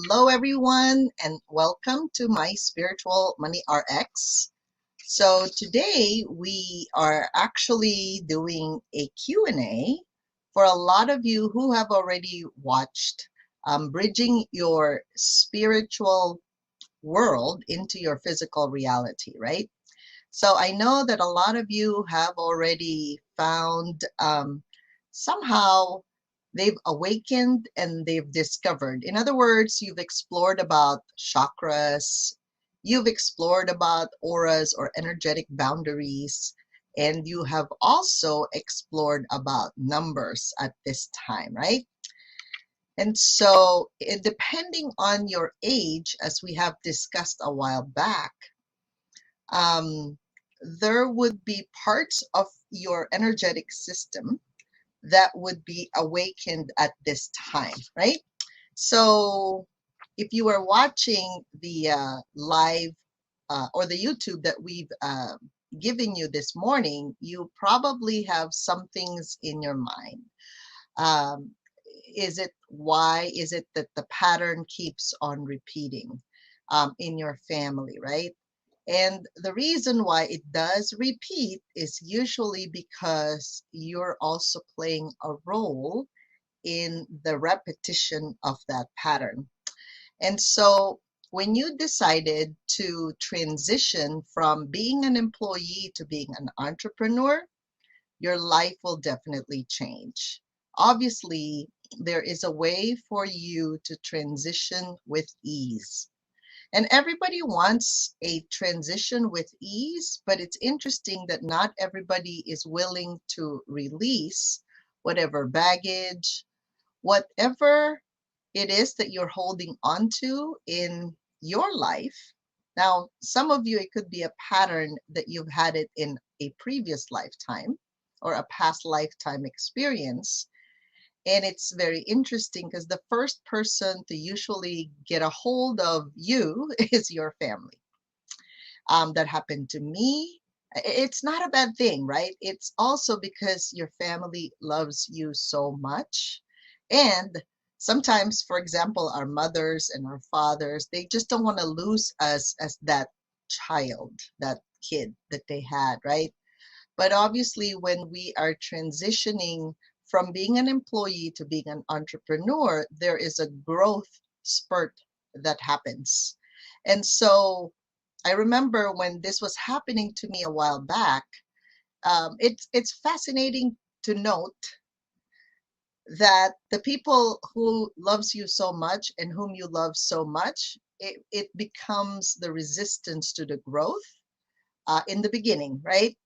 Hello, everyone, and welcome to my Spiritual Money RX. So today we are actually doing a Q&A for a lot of you who have already watched Bridging Your Spiritual World into Your Physical Reality, right? So I know that a lot of you have already found somehow they've awakened and they've discovered. In other words, you've explored about chakras, you've explored about auras or energetic boundaries, and you have also explored about numbers at this time, right? And so, depending on your age, as we have discussed a while back, um, there would be parts of your energetic system that would be awakened at this time, right? So if you are watching the live or the YouTube that we've given you this morning, you probably have some things in your mind. Um, is it why is it that the pattern keeps on repeating in your family, right? And the reason why it does repeat is usually because you're also playing a role in the repetition of that pattern. And so when you decided to transition from being an employee to being an entrepreneur, your life will definitely change. Obviously, there is a way for you to transition with ease. And everybody wants a transition with ease, but it's interesting that not everybody is willing to release whatever baggage, whatever it is that you're holding on to in your life. Now, some of you, it could be a pattern that you've had it in a previous lifetime or a past lifetime experience. And it's very interesting because the first person to usually get a hold of you is your family. That happened to me. It's not a bad thing, right? It's also because your family loves you so much. And sometimes, for example, our mothers and our fathers, they just don't want to lose us as that child, that kid that they had, right? But obviously, when we are transitioning from being an employee to being an entrepreneur, there is a growth spurt that happens. And so I remember when this was happening to me a while back, it's fascinating to note that the people who loves you so much and whom you love so much, it becomes the resistance to the growth in the beginning, right?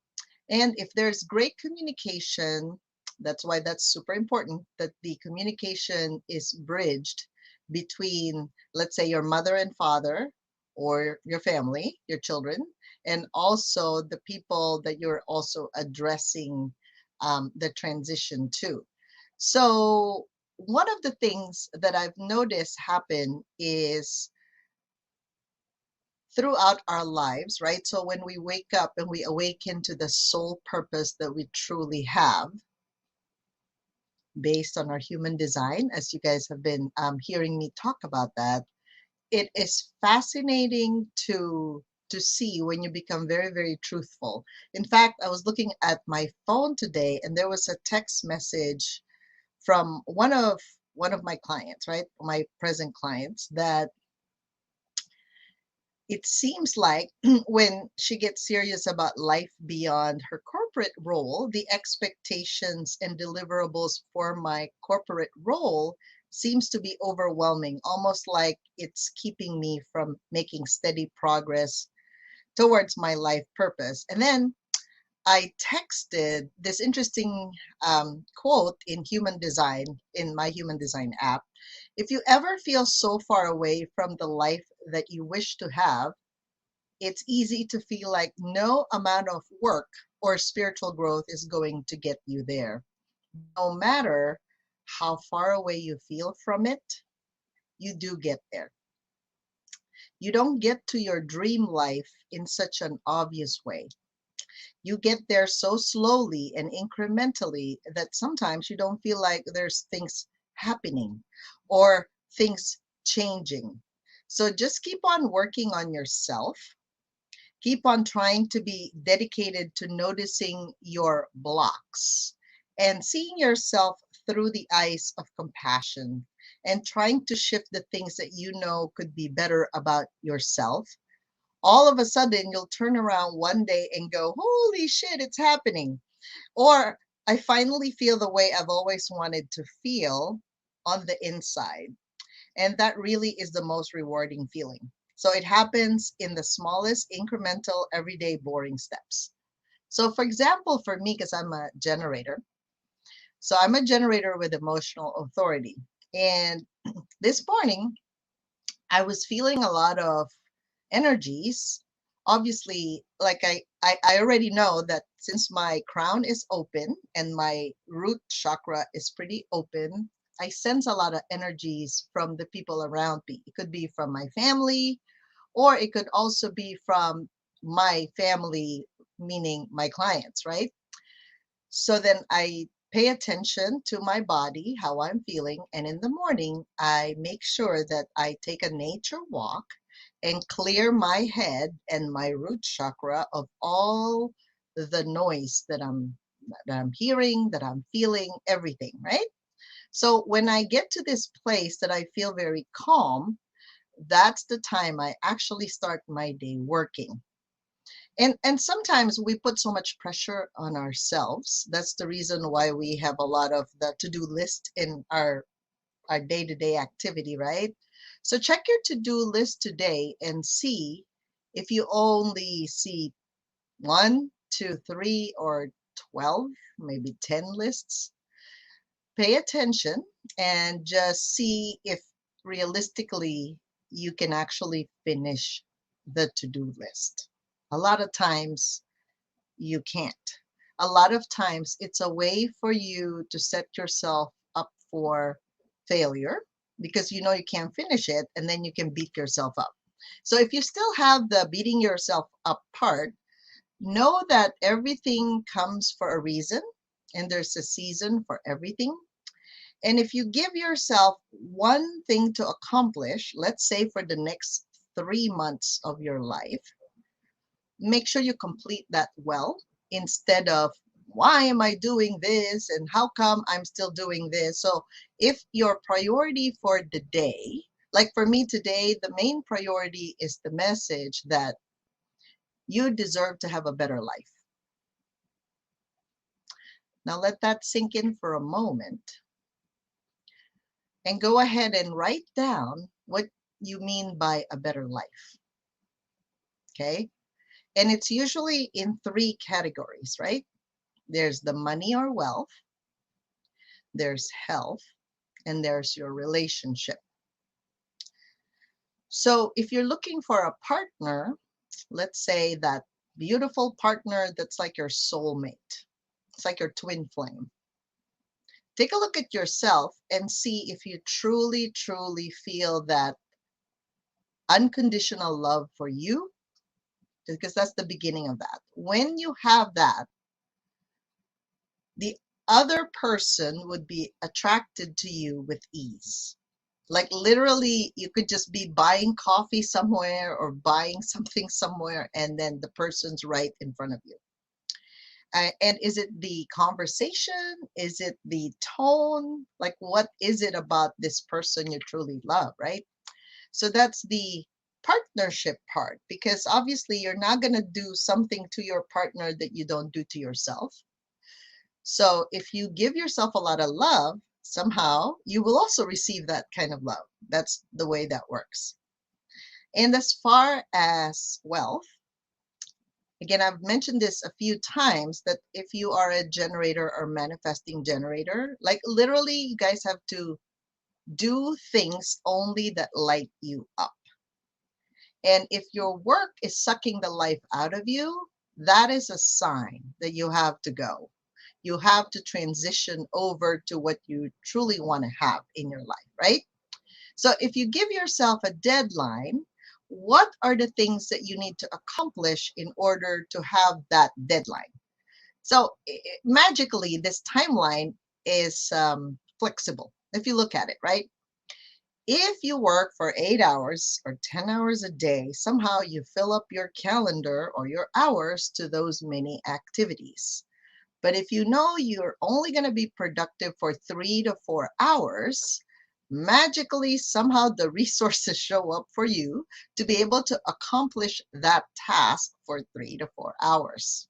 And if there's great communication, that's why that's super important that the communication is bridged between, let's say, your mother and father or your family, your children, and also the people that you're also addressing the transition to. So, one of the things that I've noticed happen is throughout our lives, right? So when we wake up and we awaken to the soul purpose that we truly have based on our human design, as you guys have been hearing me talk about that, it is fascinating to see when you become very, very truthful. In fact, I was looking at my phone today and there was a text message from one of my clients, right? My present clients, that it seems like when she gets serious about life beyond her corporate role, the expectations and deliverables for my corporate role seems to be overwhelming, almost like it's keeping me from making steady progress towards my life purpose. And then I texted this interesting quote in human design, in my human design app. If you ever feel so far away from the life that you wish to have, it's easy to feel like no amount of work or spiritual growth is going to get you there. No matter how far away you feel from it, you do get there. You don't get to your dream life in such an obvious way. You get there so slowly and incrementally that sometimes you don't feel like there's things happening or things changing. So just keep on working on yourself. Keep on trying to be dedicated to noticing your blocks and seeing yourself through the eyes of compassion and trying to shift the things that you know could be better about yourself. All of a sudden, you'll turn around one day and go, holy shit, it's happening. Or I finally feel the way I've always wanted to feel on the inside. And that really is the most rewarding feeling. So it happens in the smallest, incremental, everyday, boring steps. So, for example, for me, because I'm a generator, so I'm a generator with emotional authority. And this morning, I was feeling a lot of energies. Obviously, like I already know that since my crown is open and my root chakra is pretty open, I sense a lot of energies from the people around me. It could be from my family, or it could also be from my family, meaning my clients, right? So then I pay attention to my body, how I'm feeling, and in the morning, I make sure that I take a nature walk and clear my head and my root chakra of all the noise that I'm hearing, that I'm feeling, everything, right? So when I get to this place that I feel very calm, that's the time I actually start my day working. And sometimes we put so much pressure on ourselves. That's the reason why we have a lot of the to-do list in our day-to-day activity, right? So check your to-do list today and see if you only see one, two, three, or 12, maybe 10 lists. Pay attention and just see if realistically you can actually finish the to-do list. A lot of times you can't. A lot of times it's a way for you to set yourself up for failure because you know you can't finish it and then you can beat yourself up. So if you still have the beating yourself up part, know that everything comes for a reason and there's a season for everything. And if you give yourself one thing to accomplish, let's say for the next 3 months of your life, make sure you complete that well instead of why am I doing this and how come I'm still doing this. So if your priority for the day, like for me today, the main priority is the message that you deserve to have a better life. Now let that sink in for a moment and go ahead and write down what you mean by a better life. Okay, and it's usually in three categories, right? There's the money or wealth, there's health, and there's your relationship. So if you're looking for a partner, let's say that beautiful partner that's like your soulmate, it's like your twin flame. Take a look at yourself and see if you truly, truly feel that unconditional love for you, because that's the beginning of that. When you have that, the other person would be attracted to you with ease. Like literally, you could just be buying coffee somewhere or buying something somewhere, and then the person's right in front of you. And is it the conversation? Is it the tone? Like, what is it about this person you truly love, right? So that's the partnership part, because obviously you're not going to do something to your partner that you don't do to yourself. So if you give yourself a lot of love, somehow you will also receive that kind of love. That's the way that works. And as far as wealth, again, I've mentioned this a few times that if you are a generator or manifesting generator, like literally you guys have to do things only that light you up. And if your work is sucking the life out of you, that is a sign that you have to go. You have to transition over to what you truly want to have in your life, right? So if you give yourself a deadline, what are the things that you need to accomplish in order to have that deadline? So magically, this timeline is flexible if you look at it, right? If you work for 8 hours or 10 hours a day, somehow you fill up your calendar or your hours to those many activities. But if you know you're only going to be productive for 3 to 4 hours, magically somehow the resources show up for you to be able to accomplish that task for 3 to 4 hours.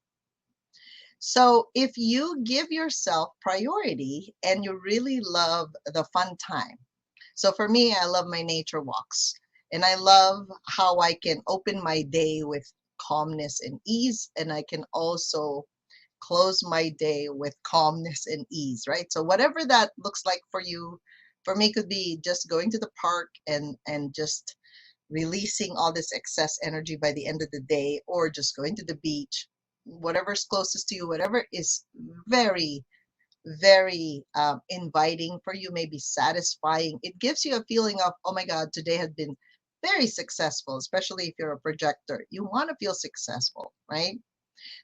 So if you give yourself priority and you really love the fun time. So for me, I love my nature walks and I love how I can open my day with calmness and ease, and I can also close my day with calmness and ease, right? So whatever that looks like for you, for me could be just going to the park and just releasing all this excess energy by the end of the day, or just going to the beach, whatever's closest to you, whatever is very, very inviting for you, maybe satisfying. It gives you a feeling of, oh my God, today has been very successful, especially if you're a projector. You want to feel successful, right?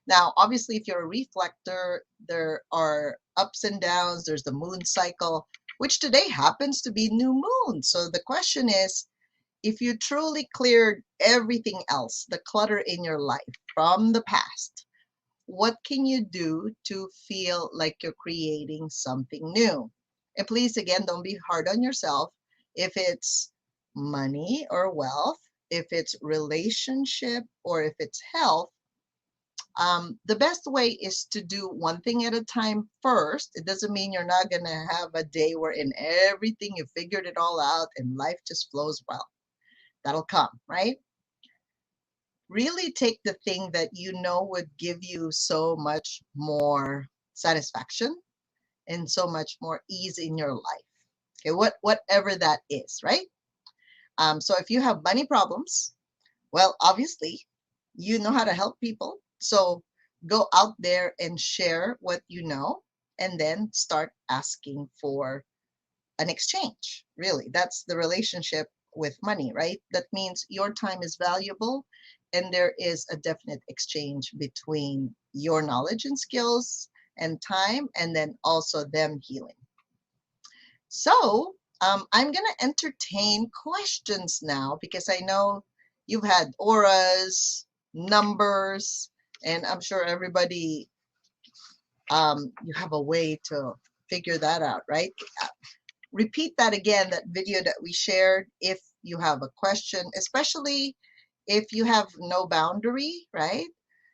Now, obviously, if you're a reflector, there are ups and downs. There's the moon cycle, which today happens to be new moon. So the question is, if you truly cleared everything else, the clutter in your life from the past, what can you do to feel like you're creating something new? And please, again, don't be hard on yourself. If it's money or wealth, if it's relationship, or if it's health, the best way is to do one thing at a time first. It doesn't mean you're not going to have a day where in everything you figured it all out and life just flows well. That'll come, right? Really take the thing that you know would give you so much more satisfaction and so much more ease in your life. Okay, whatever that is, right? So if you have money problems, well, obviously, you know how to help people. So go out there and share what you know, and then start asking for an exchange. Really, that's the relationship with money, right? That means your time is valuable, and there is a definite exchange between your knowledge and skills and time, and then also them healing. So I'm going to entertain questions now because I know you've had auras, numbers, and I'm sure everybody, you have a way to figure that out, right? Repeat that again, that video that we shared, if you have a question, especially if you have no boundary, right?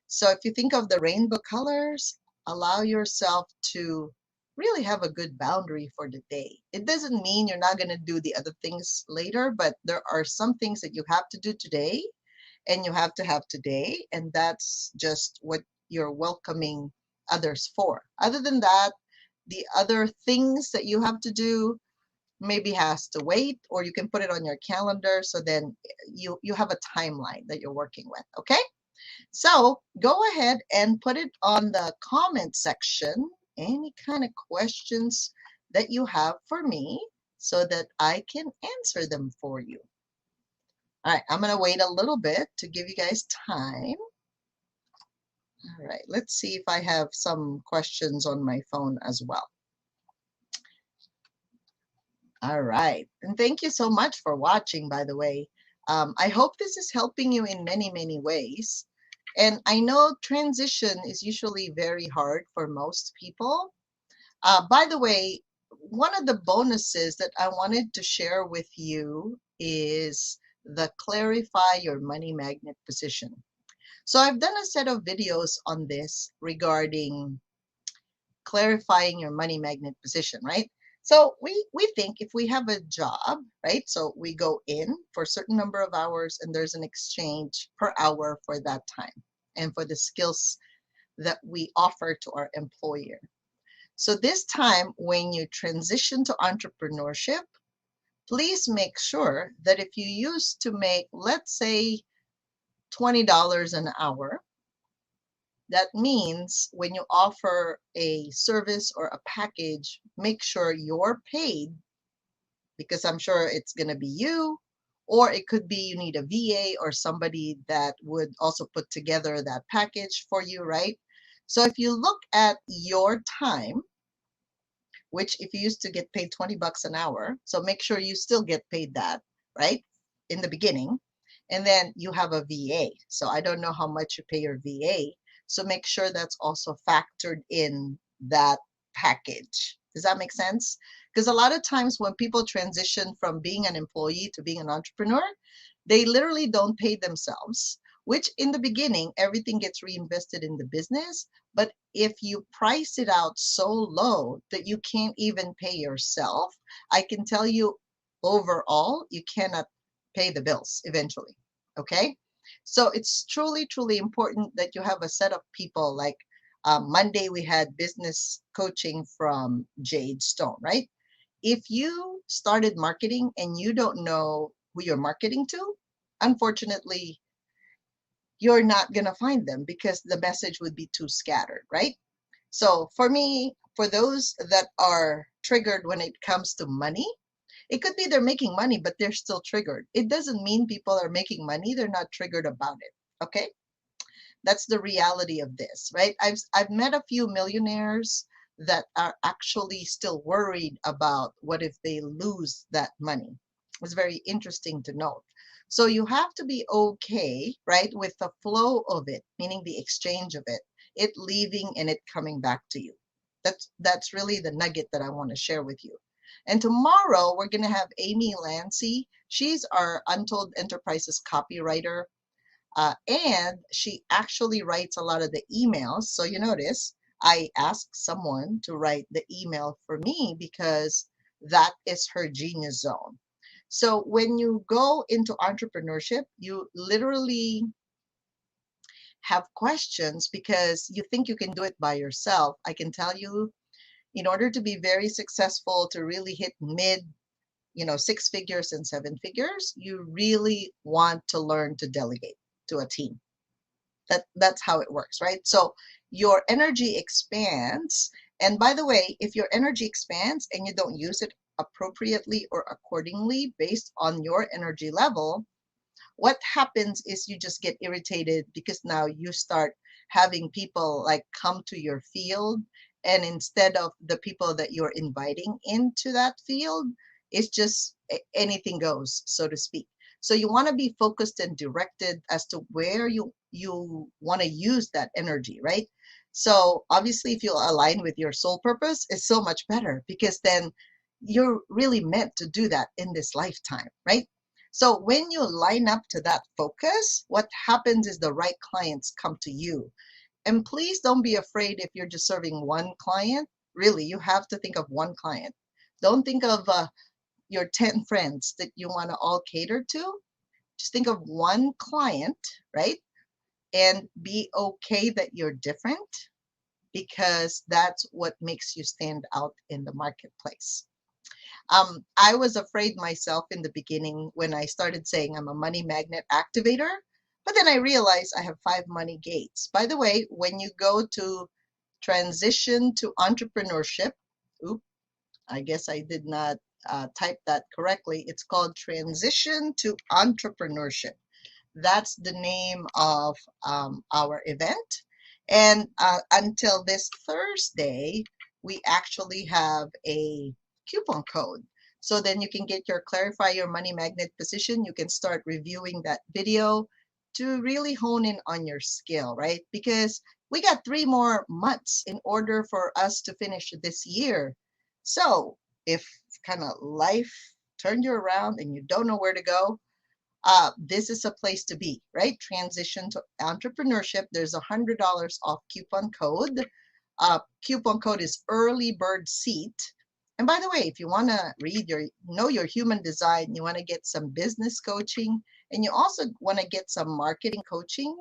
So if you think of the rainbow colors, allow yourself to really have a good boundary for the day. It doesn't mean you're not going to do the other things later, but there are some things that you have to do today and you have to have today, and that's just what you're welcoming others for. Other than that, the other things that you have to do maybe has to wait, or you can put it on your calendar, so then you have a timeline that you're working with. Okay, so go ahead and put it on the comment section, any kind of questions that you have for me, so that I can answer them for you. All right, I'm going to wait a little bit to give you guys time. All right, let's see if I have some questions on my phone as well. All right. And thank you so much for watching, by the way. I hope this is helping you in many, many ways. And I know transition is usually very hard for most people. By the way, one of the bonuses that I wanted to share with you is the Clarify Your Money Magnet Position. So I've done a set of videos on this regarding clarifying your money magnet position, right? So we think if we have a job, right? So we go in for a certain number of hours and there's an exchange per hour for that time and for the skills that we offer to our employer. So this time when you transition to entrepreneurship, please make sure that if you used to make, let's say, $20 an hour, that means when you offer a service or a package, make sure you're paid, because I'm sure it's going to be you, or it could be you need a VA or somebody that would also put together that package for you, right? So if you look at your time, which if you used to get paid 20 bucks an hour, so make sure you still get paid that, right? In the beginning. And then you have a VA. So I don't know how much you pay your VA. So make sure that's also factored in that package. Does that make sense? Because a lot of times when people transition from being an employee to being an entrepreneur, they literally don't pay themselves, which in the beginning, everything gets reinvested in the business. But if you price it out so low that you can't even pay yourself, I can tell you overall, you cannot pay the bills eventually. Okay. So it's truly, truly important that you have a set of people like Monday, we had business coaching from Jade Stone, right? If you started marketing and you don't know who you're marketing to, unfortunately, you're not going to find them because the message would be too scattered, right? So for me, for those that are triggered when it comes to money, it could be they're making money, but they're still triggered. It doesn't mean people are making money, they're not triggered about it. Okay? That's the reality of this, right? I've met a few millionaires that are actually still worried about what if they lose that money. It's very interesting to note. So you have to be okay, right, with the flow of it, meaning the exchange of it leaving and it coming back to you. That's really the nugget that I want to share with you. And tomorrow we're going to have Amy Lancy. She's our Untold Enterprises copywriter. And she actually writes a lot of the emails. So you notice I asked someone to write the email for me because that is her genius zone. So when you go into entrepreneurship, you literally have questions because you think you can do it by yourself. I can tell you, in order to be very successful, to really hit six figures and seven figures, you really want to learn to delegate to a team. That's how it works, right? So your energy expands. And by the way, if your energy expands and you don't use it appropriately or accordingly based on your energy level, what happens is you just get irritated because now you start having people like come to your field, and instead of the people that you're inviting into that field, it's just anything goes, so to speak. So you want to be focused and directed as to where you want to use that energy, right? So obviously if you align with your soul purpose, it's so much better because then you're really meant to do that in this lifetime, right? So when you line up to that focus, what happens is the right clients come to you. And please don't be afraid if you're just serving one client. Really, you have to think of one client. Don't think of your 10 friends that you want to all cater to. Just think of one client, right? And be okay that you're different because that's what makes you stand out in the marketplace. I was afraid myself in the beginning when I started saying I'm a money magnet activator, but then I realized I have 5 money gates. By the way, when you go to transition to entrepreneurship, oop, I guess I did not type that correctly. It's called transition to entrepreneurship. That's the name of our event. And until this Thursday, we actually have a coupon code. So then you can get your Clarify Your Money Magnet position. You can start reviewing that video to really hone in on your skill, right? Because we got 3 more months in order for us to finish this year. So if kind of life turned you around and you don't know where to go, this is a place to be, right? Transition to entrepreneurship. There's $100 off coupon code. Coupon code is early bird seat. And by the way, if you want to know your human design, you want to get some business coaching, and you also want to get some marketing coaching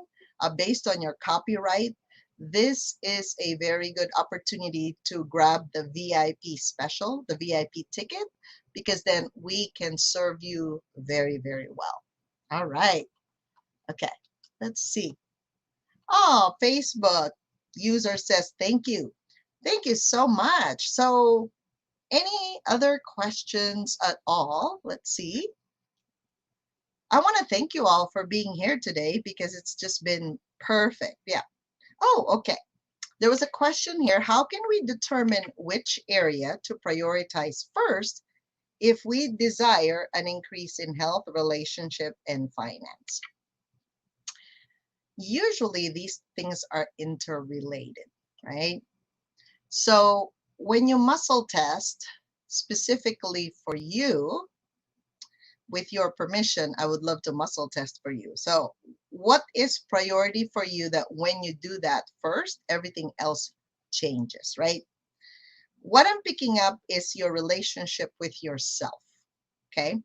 based on your copyright, this is a very good opportunity to grab the VIP special, the VIP ticket, because then we can serve you very, very well. All right. Okay. Let's see. Oh, Facebook user says, thank you. Thank you so much. So any other questions at all? Let's see. I want to thank you all for being here today because it's just been perfect. Yeah. Oh, okay. There was a question here. How can we determine which area to prioritize first if we desire an increase in health, relationship, and finance? Usually these things are interrelated, right? So when you muscle test, specifically for you, with your permission, I would love to muscle test for you. So what is priority for you that when you do that first, everything else changes, right? What I'm picking up is your relationship with yourself, okay?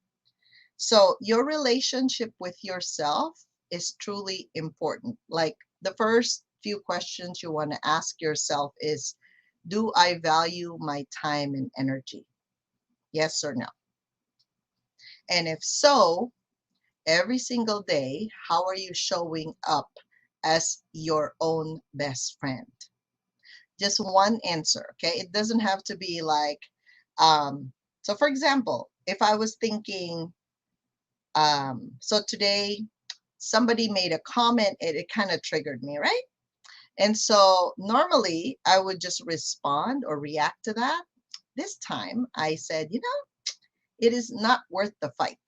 So your relationship with yourself is truly important. Like the first few questions you want to ask yourself is, do I value my time and energy? Yes or no? And if so, every single day, how are you showing up as your own best friend? Just one answer, okay? It doesn't have to be like, so for example, if I was thinking, so today somebody made a comment, it kind of triggered me, right? And so normally I would just respond or react to that. This time I said, it is not worth the fight,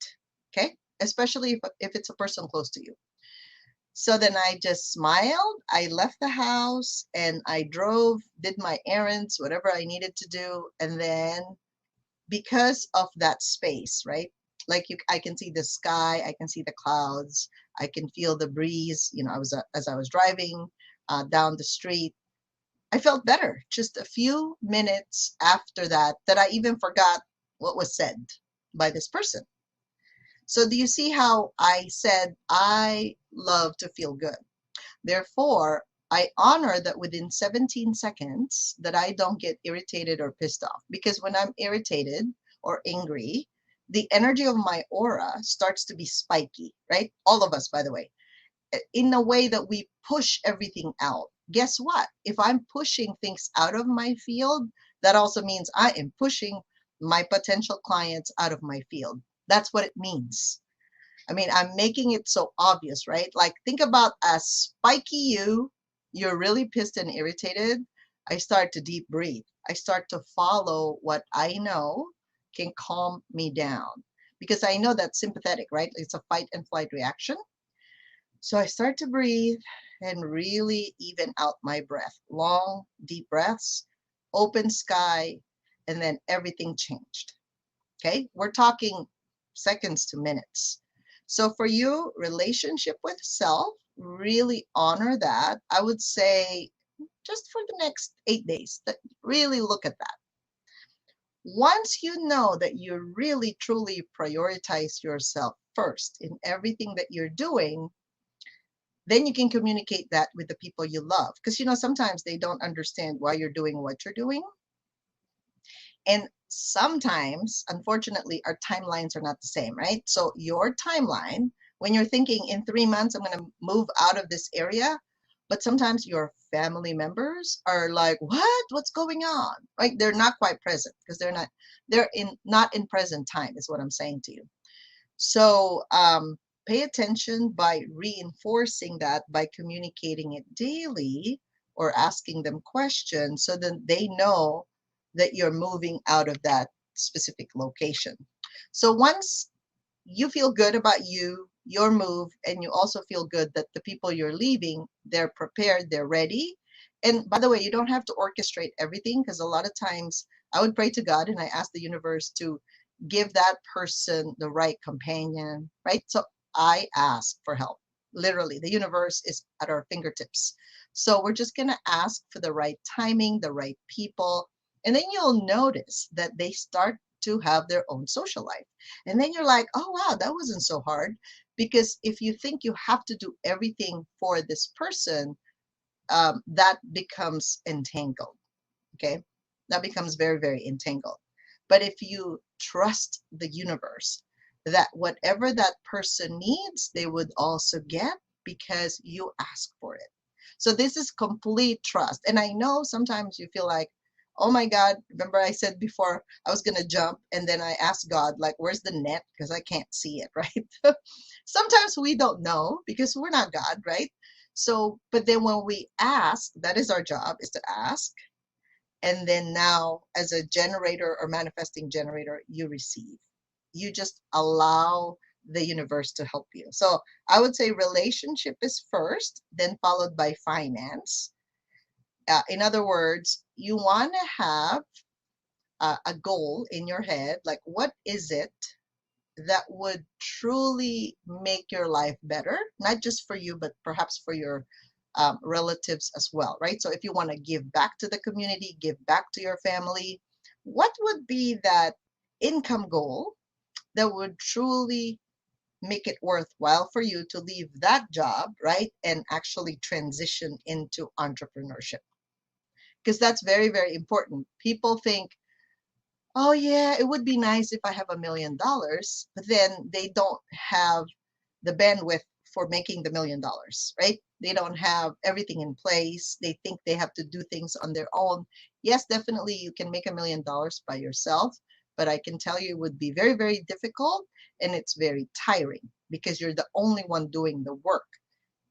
okay? Especially if it's a person close to you. So then I just smiled. I left the house and I drove, did my errands, whatever I needed to do. And then because of that space, right? Like I can see the sky, I can see the clouds, I can feel the breeze. As I was driving down the street, I felt better. Just a few minutes after that, that I even forgot what was said by this person. So do you see how I said I love to feel good? Therefore, I honor that within 17 seconds that I don't get irritated or pissed off. Because when I'm irritated or angry, the energy of my aura starts to be spiky, right? All of us, by the way, in a way that we push everything out. Guess what? If I'm pushing things out of my field, that also means I am pushing my potential clients out of my field. That's what it means. I mean, I'm making it so obvious, right? Like, think about a spiky you're really pissed and irritated. I start to deep breathe. I start to follow what I know can calm me down because I know that's sympathetic, right? It's a fight and flight reaction. So I start to breathe and really even out my breath. Long, deep breaths, open sky, and then everything changed. Okay, we're talking seconds to minutes. So for you, relationship with self, really honor that. I would say just for the next 8 days, that really look at that. Once you know that you really truly prioritize yourself first in everything that you're doing, then you can communicate that with the people you love. Because sometimes they don't understand why you're doing what you're doing. And sometimes, unfortunately, our timelines are not the same, right? So your timeline, when you're thinking in 3 months, I'm going to move out of this area, but sometimes your family members are like, what's going on? Right? They're not quite present because not in present time is what I'm saying to you. So pay attention by reinforcing that, by communicating it daily or asking them questions so that they know that you're moving out of that specific location. So once you feel good about your move, and you also feel good that the people you're leaving, they're prepared, they're ready. And by the way, you don't have to orchestrate everything, because a lot of times I would pray to God and I ask the universe to give that person the right companion, right? So I ask for help. Literally, the universe is at our fingertips. So we're just going to ask for the right timing, the right people. And then you'll notice that they start to have their own social life. And then you're like, oh, wow, that wasn't so hard. Because if you think you have to do everything for this person, that becomes entangled. Okay, that becomes very, very entangled. But if you trust the universe that whatever that person needs, they would also get because you ask for it. So this is complete trust. And I know sometimes you feel like, oh my God, remember I said before I was going to jump, and then I asked God, like, where's the net? Because I can't see it, right? Sometimes we don't know because we're not God, right? So, but then when we ask, that is our job, is to ask. And then now, as a generator or manifesting generator, you receive. You just allow the universe to help you. So I would say relationship is first, then followed by finance. In other words, you want to have a goal in your head, like what is it that would truly make your life better, not just for you, but perhaps for your relatives as well, right? So if you want to give back to the community, give back to your family, what would be that income goal that would truly make it worthwhile for you to leave that job, right? And actually transition into entrepreneurship. Because that's very, very important. People think, oh yeah, it would be nice if I have $1 million, but then they don't have the bandwidth for making the $1 million, right? They don't have everything in place. They think they have to do things on their own. Yes, definitely you can make $1 million by yourself, but I can tell you it would be very, very difficult and it's very tiring because you're the only one doing the work.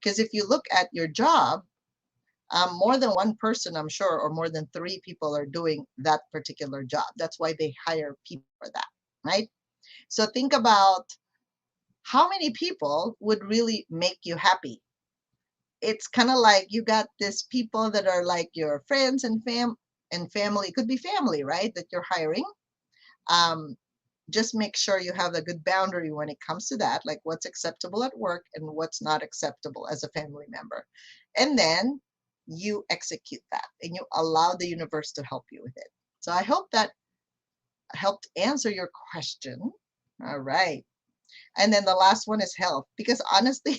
Because if you look at your job, more than one person, I'm sure, or more than three people are doing that particular job. That's why they hire people for that, right? So think about how many people would really make you happy. It's kind of like you got this people that are like your friends and family. It could be family, right? That you're hiring. Um, just make sure you have a good boundary when it comes to that, like what's acceptable at work and what's not acceptable as a family member. And then you execute that and you allow the universe to help you with it. So I hope that helped answer your question. All right. And then the last one is health, because honestly,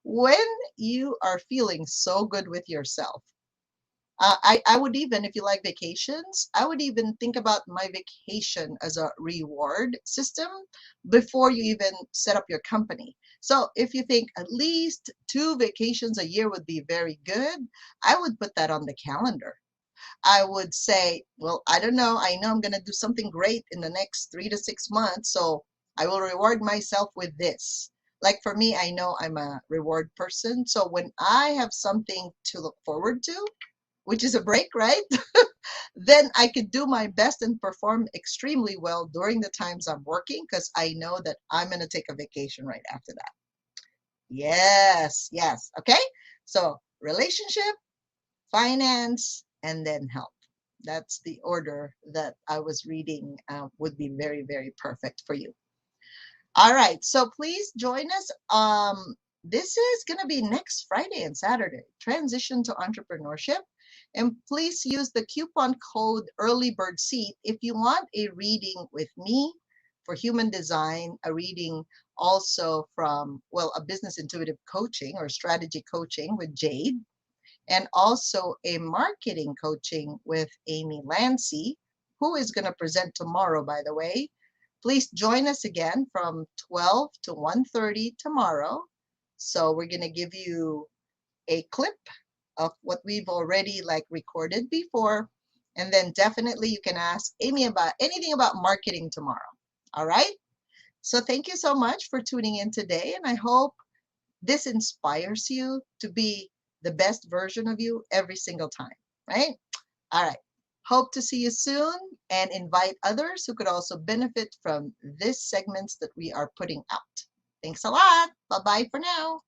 when you are feeling so good with yourself, I would even, if you like vacations, I would even think about my vacation as a reward system before you even set up your company. So if you think at least 2 vacations a year would be very good, I would put that on the calendar. I would say, well, I don't know. I know I'm going to do something great in the next 3 to 6 months. So I will reward myself with this. Like for me, I know I'm a reward person. So when I have something to look forward to, which is a break, right? Then I could do my best and perform extremely well during the times I'm working because I know that I'm going to take a vacation right after that. Yes, yes. Okay. So relationship, finance, and then health. That's the order that I was reading would be very, very perfect for you. All right, so please join us. This is going to be next Friday and Saturday, Transition to Entrepreneurship. And please use the coupon code Early Bird Seat if you want a reading with me for human design, a reading also from, well, a business intuitive coaching or strategy coaching with Jade, and also a marketing coaching with Amy Lancy, who is going to present tomorrow, by the way. Please join us again from 12 to 1:30 tomorrow. So we're going to give you a clip of what we've already like recorded before. And then definitely you can ask Amy about anything about marketing tomorrow. All right. So thank you so much for tuning in today. And I hope this inspires you to be the best version of you every single time, right? All right. Hope to see you soon and invite others who could also benefit from these segments that we are putting out. Thanks a lot. Bye-bye for now.